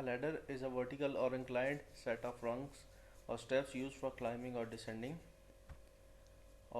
A ladder is a vertical or inclined set of rungs or steps used for climbing or descending۔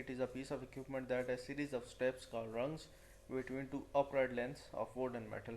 It is a piece of equipment that has series of steps called rungs between two upright lengths of wood and metal۔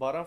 12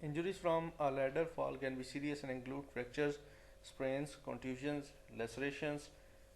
Injuries from a ladder fall can be serious and include fractures, sprains, contusions, lacerations,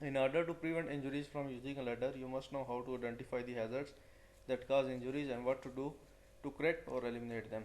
In order to prevent injuries from using a ladder, you must know how to identify the hazards that cause injuries and what to do to correct or eliminate them۔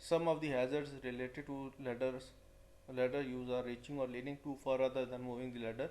Some of the hazards related to ladder use are reaching or leaning too far rather than moving the ladder۔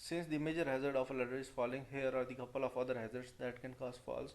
Since the major hazard of a ladder is falling, here are the couple of other hazards that can cause falls.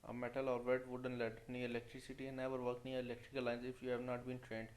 a metal or wet wooden ladder near electricity and never work near electrical lines if you have not been trained.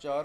4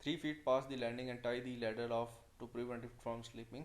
3 feet past the landing and tie the ladder off to prevent it from slipping،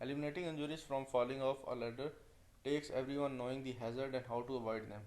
Eliminating injuries from falling off a ladder takes everyone knowing the hazard and how to avoid them،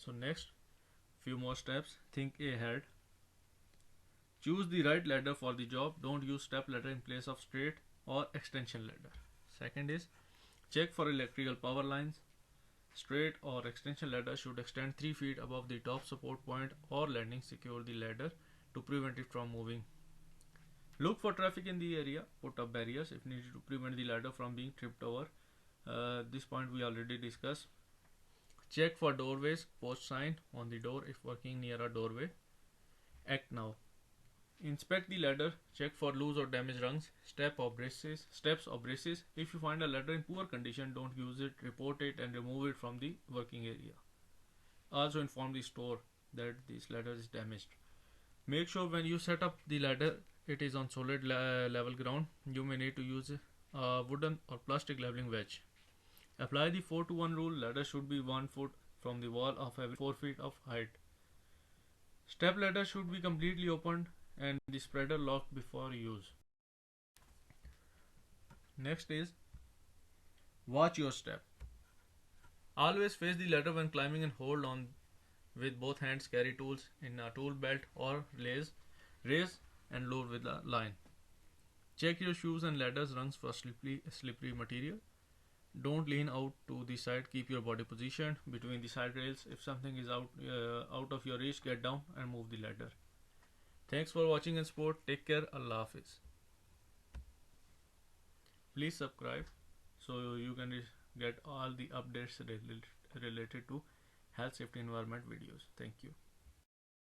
So next few more steps. Think ahead. Choose the right ladder for the job. Don't use step ladder in place of straight or extension ladder. Second is check for electrical power lines. Straight or extension ladder should extend 3 feet above the top support point or landing. Secure the ladder to prevent it from moving. Look for traffic in the area. Put up barriers if needed to prevent the ladder from being tripped over. This point we already discussed. Check for doorways. Post sign on the door if working near a doorway. Act now. Inspect the ladder. Check for loose or damaged rungs, steps or braces. If you find a ladder in poor condition, don't use it. Report it and remove it from the working area. Also inform the store that this ladder is damaged. Make sure when you set up the ladder, it is on solid level ground. You may need to use a wooden or plastic leveling wedge. Apply the 4-to-1 rule. Ladder should be 1 foot from the wall of every 4 feet of height. Step ladder should be completely opened and the spreader locked before use. Next is watch your step. Always face the ladder when climbing and hold on with both hands. Carry tools in a tool belt or raise and lower with a line. Check your shoes and ladders rungs for slippery material. Don't lean out to the side. Keep your body positioned between the side rails. If something is out of your reach, get down and move the ladder. Thanks for watching and support. Take care. Allah Hafiz. Please subscribe so you can get all the updates related to health, safety, environment videos. Thank you.